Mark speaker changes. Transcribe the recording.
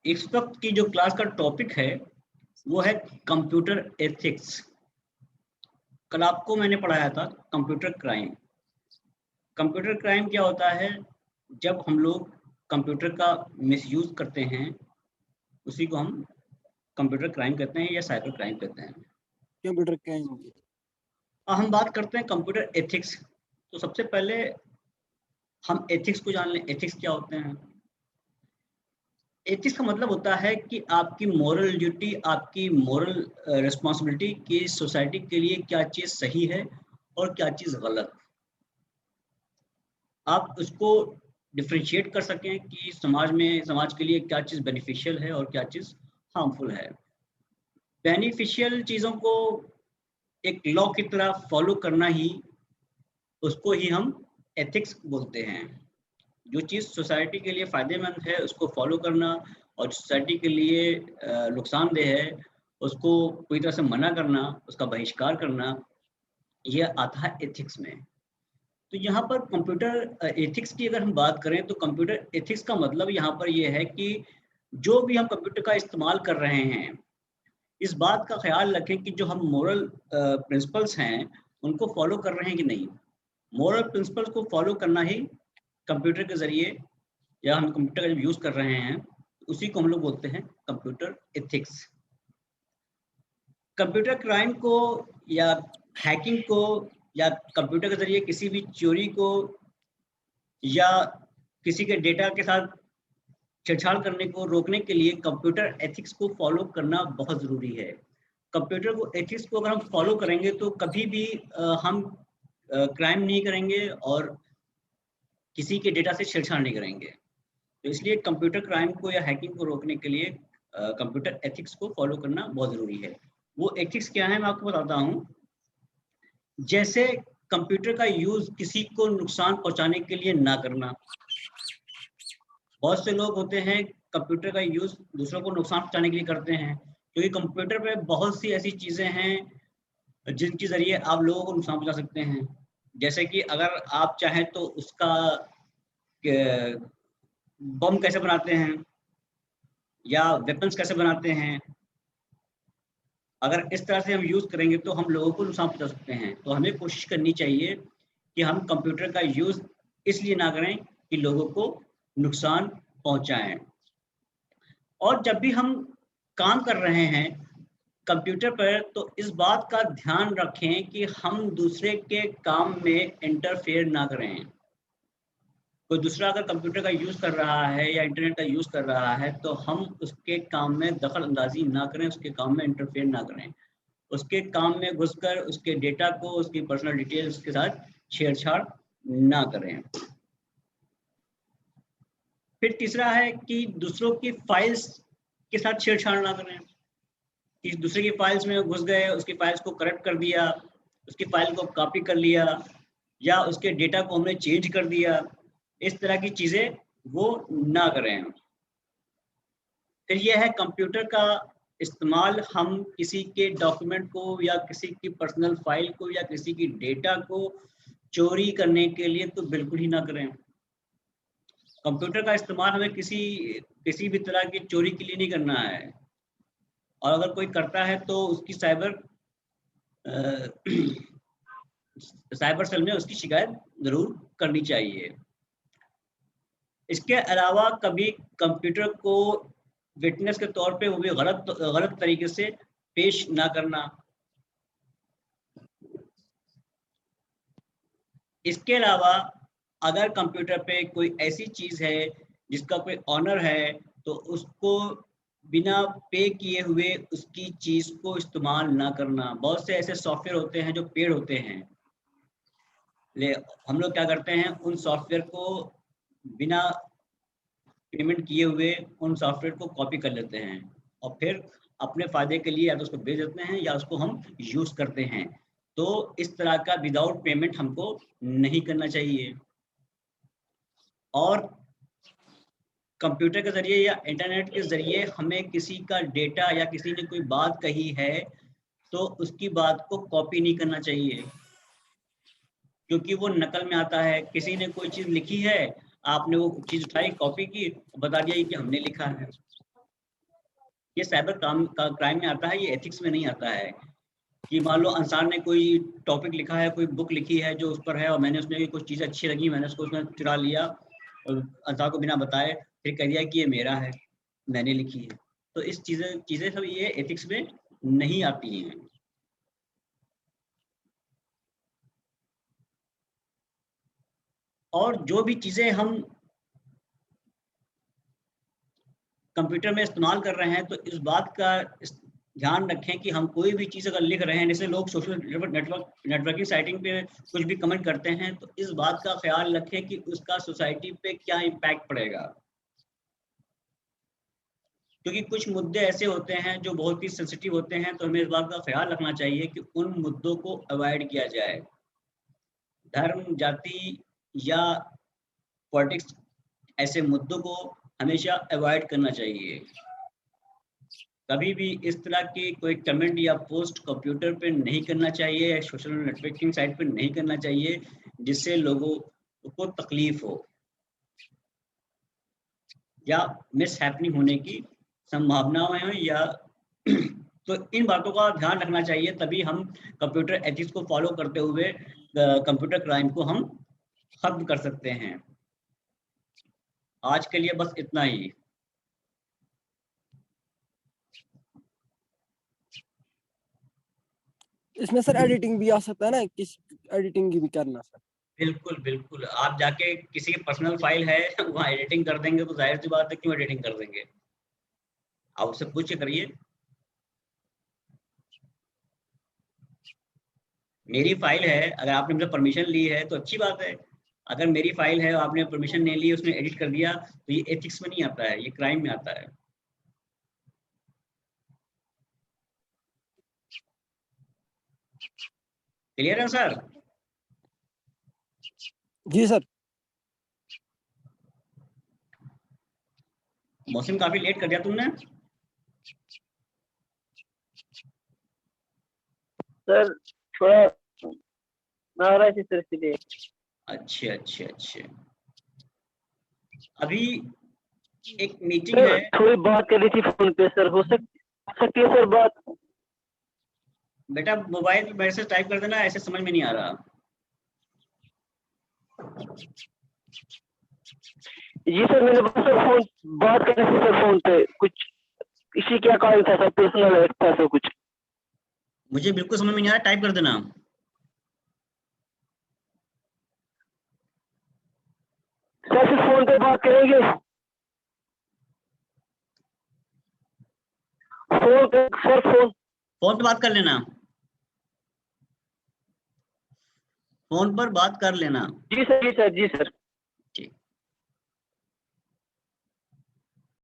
Speaker 1: इस वक्त की जो क्लास का टॉपिक है वो है कंप्यूटर एथिक्स। कल आपको मैंने पढ़ाया था कंप्यूटर क्राइम। कंप्यूटर क्राइम क्या होता है? जब हम लोग कंप्यूटर का मिसयूज करते हैं, उसी को हम कंप्यूटर क्राइम कहते हैं या साइबर क्राइम कहते हैं।
Speaker 2: Computer crime.
Speaker 1: अब हम बात करते हैं कंप्यूटर एथिक्स। तो सबसे पहले हम एथिक्स को जान लें। एथिक्स क्या होते हैं? एथिक्स का मतलब होता है कि आपकी मोरल ड्यूटी, आपकी मोरल रिस्पॉन्सिबिलिटी कि सोसाइटी के लिए क्या चीज़ सही है और क्या चीज़ गलत। आप उसको डिफरेंशिएट कर सकें कि समाज के लिए क्या चीज़ बेनिफिशियल है और क्या चीज़ हार्मफुल है। बेनिफिशियल चीज़ों को एक लॉ की तरह फॉलो करना ही, उसको ही हम एथिक्स बोलते हैं। जो चीज़ सोसाइटी के लिए फ़ायदेमंद है उसको फॉलो करना, और सोसाइटी के लिए नुकसानदेह है उसको पूरी तरह से मना करना, उसका बहिष्कार करना, ये आता है एथिक्स में। तो यहाँ पर कंप्यूटर एथिक्स की अगर हम बात करें तो कंप्यूटर एथिक्स का मतलब यहाँ पर ये है कि जो भी हम कंप्यूटर का इस्तेमाल कर रहे हैं, इस बात का ख्याल रखें कि जो हम मोरल प्रिंसिपल्स हैं उनको फॉलो कर रहे हैं कि नहीं। मोरल प्रिंसिपल्स को फॉलो करना ही कंप्यूटर के ज़रिए, या हम कंप्यूटर का जब यूज़ कर रहे हैं उसी को हम लोग बोलते हैं कंप्यूटर एथिक्स। कंप्यूटर क्राइम को या हैकिंग को या कंप्यूटर के ज़रिए किसी भी चोरी को या किसी के डेटा के साथ छेड़छाड़ करने को रोकने के लिए कंप्यूटर एथिक्स को फॉलो करना बहुत ज़रूरी है। कंप्यूटर को एथिक्स को अगर हम फॉलो करेंगे तो कभी भी हम क्राइम नहीं करेंगे और किसी के डेटा से छेड़छाड़ नहीं करेंगे। तो इसलिए कंप्यूटर क्राइम को या हैकिंग को रोकने के लिए कंप्यूटर एथिक्स को फॉलो करना बहुत ज़रूरी है। वो एथिक्स क्या है मैं आपको बताता हूँ। जैसे कंप्यूटर का यूज़ किसी को नुकसान पहुँचाने के लिए ना करना। बहुत से लोग होते हैं कंप्यूटर का यूज़ दूसरों को नुकसान पहुँचाने के लिए करते हैं, क्योंकि कंप्यूटर पे बहुत सी ऐसी चीज़ें हैं जिनके ज़रिए आप लोगों को नुकसान पहुँचा सकते हैं। जैसे कि अगर आप चाहें तो उसका बम कैसे बनाते हैं या वेपन्स कैसे बनाते हैं, अगर इस तरह से हम यूज़ करेंगे तो हम लोगों को नुकसान पहुँचा सकते हैं। तो हमें कोशिश करनी चाहिए कि हम कंप्यूटर का यूज़ इसलिए ना करें कि लोगों को नुकसान पहुँचाएँ। और जब भी हम काम कर रहे हैं कंप्यूटर पर तो इस बात का ध्यान रखें कि हम दूसरे के काम में इंटरफेयर ना करें। कोई दूसरा अगर कंप्यूटर का यूज़ कर रहा है या इंटरनेट का यूज़ कर रहा है तो हम उसके काम में दखल अंदाज़ी ना करें, उसके काम में इंटरफेयर ना करें। उसके काम में घुसकर उसके डेटा को, उसकी पर्सनल डिटेल्स के साथ छेड़छाड़ ना करें। फिर तीसरा है कि दूसरों की फाइल्स के साथ छेड़छाड़ ना करें। कि दूसरे की फाइल्स में घुस गए, उसकी फाइल्स को करप्ट कर दिया, उसकी फाइल को कॉपी कर लिया या उसके डेटा को हमने चेंज कर दिया, इस तरह की चीज़ें वो ना करें। फिर ये है कंप्यूटर का इस्तेमाल हम किसी के डॉक्यूमेंट को या किसी की पर्सनल फाइल को या किसी की डेटा को चोरी करने के लिए तो बिल्कुल ही ना करें। कंप्यूटर का इस्तेमाल हमें किसी भी तरह की चोरी के लिए नहीं करना है, और अगर कोई करता है तो उसकी साइबर सेल में उसकी शिकायत ज़रूर करनी चाहिए। इसके अलावा कभी कंप्यूटर को विटनेस के तौर पे वो भी गलत तरीके से पेश ना करना। इसके अलावा अगर कंप्यूटर पे कोई ऐसी चीज़ है जिसका कोई ऑनर है तो उसको बिना पे किए हुए उसकी चीज़ को इस्तेमाल ना करना। बहुत से ऐसे सॉफ्टवेयर होते हैं जो पेड होते हैं, ले हम लोग क्या करते हैं उन सॉफ्टवेयर को बिना पेमेंट किए हुए उन सॉफ्टवेयर को कॉपी कर लेते हैं और फिर अपने फ़ायदे के लिए या तो उसको बेच देते हैं या उसको हम यूज़ करते हैं। तो इस तरह का विदाउट पेमेंट हमको नहीं करना चाहिए। और कंप्यूटर के ज़रिए या इंटरनेट के ज़रिए हमें किसी का डेटा या किसी ने कोई बात कही है तो उसकी बात को कॉपी नहीं करना चाहिए, क्योंकि वो नकल में आता है। किसी ने कोई चीज़ लिखी है, आपने वो चीज़ उठाई, कॉपी की, बता दिया कि हमने लिखा है। ये साइबर क्राइम में आता है, ये एथिक्स में नहीं आता है। कि मान लो अंसार ने कोई टॉपिक लिखा है, कोई बुक लिखी है जो उस पर है, और मैंने उसमें कुछ चीज़ें अच्छी लगी, मैंने उसको उसमें चुरा लिया और अंसार को बिना बताए फिर कह दिया कि ये मेरा है, मैंने लिखी है। तो इस चीज़ें सब ये एथिक्स में नहीं आती हैं। और जो भी चीज़ें हम कंप्यूटर में इस्तेमाल कर रहे हैं, तो इस बात का ध्यान रखें कि हम कोई भी चीज़ अगर लिख रहे हैं, जैसे लोग सोशल नेटवर्किंग साइटिंग पे कुछ भी कमेंट करते हैं, तो इस बात का ख्याल रखें कि उसका सोसाइटी पे क्या इम्पैक्ट पड़ेगा। क्योंकि कुछ मुद्दे ऐसे होते हैं जो बहुत ही सेंसिटिव होते हैं, तो हमें इस बात का ख्याल रखना चाहिए कि उन मुद्दों को अवॉइड किया जाए। धर्म, जाति या पॉलिटिक्स, ऐसे मुद्दों को हमेशा अवॉइड करना चाहिए। कभी भी इस तरह की कोई कमेंट या पोस्ट कंप्यूटर पे नहीं करना चाहिए, सोशल नेटवर्किंग साइट पे नहीं करना चाहिए, जिससे लोगों को तकलीफ हो या मिस हैपनिंग होने की संभावनाएं हो, या तो इन बातों का ध्यान रखना चाहिए, तभी हम कंप्यूटर एथिक्स को फॉलो करते हुए कंप्यूटर क्राइम को हम खत्म कर सकते हैं। आज के लिए बस इतना ही।
Speaker 2: इसमें सर एडिटिंग भी आ सकता है ना, किस एडिटिंग भी करना सर?
Speaker 1: बिल्कुल बिल्कुल, आप जाके किसी की पर्सनल फाइल है वहाँ एडिटिंग कर देंगे, तो जाहिर सी बात है क्यों एडिटिंग कर देंगे। आप उससे पूछ के करिए। मेरी फाइल है, अगर आपने मुझे परमिशन ली है तो अच्छी बात है। अगर मेरी फाइल है और आपने परमिशन नहीं ली, उसने एडिट कर दिया, तो ये एथिक्स में नहीं आता है, ये क्राइम में आता है। क्लियर है सर?
Speaker 2: जी सर।
Speaker 1: मौसम काफी लेट कर दिया तुमने।
Speaker 3: सर थोड़ा नाराज है सर, इसलिए।
Speaker 1: अच्छा अच्छा अच्छा, अभी एक मीटिंग है।
Speaker 3: थोड़ी बात कर रही थी फोन पे सर, हो सकती है सर बात?
Speaker 1: बेटा मोबाइल पे मैसेज टाइप कर देना, ऐसे समझ में नहीं आ रहा।
Speaker 3: जी सर, मैंने बस सर फोन बात करनी थी सर, फोन पे कुछ इसी क्या काम था सर, पर्सनल था सर कुछ।
Speaker 1: मुझे बिल्कुल समझ में नहीं आ रहा, टाइप कर देना।
Speaker 3: सर फिर फोन पे बात करेंगे, फोन पे सर,
Speaker 1: फोन पे बात कर लेना, फोन पर बात कर लेना।
Speaker 3: जी सर जी सर जी सर।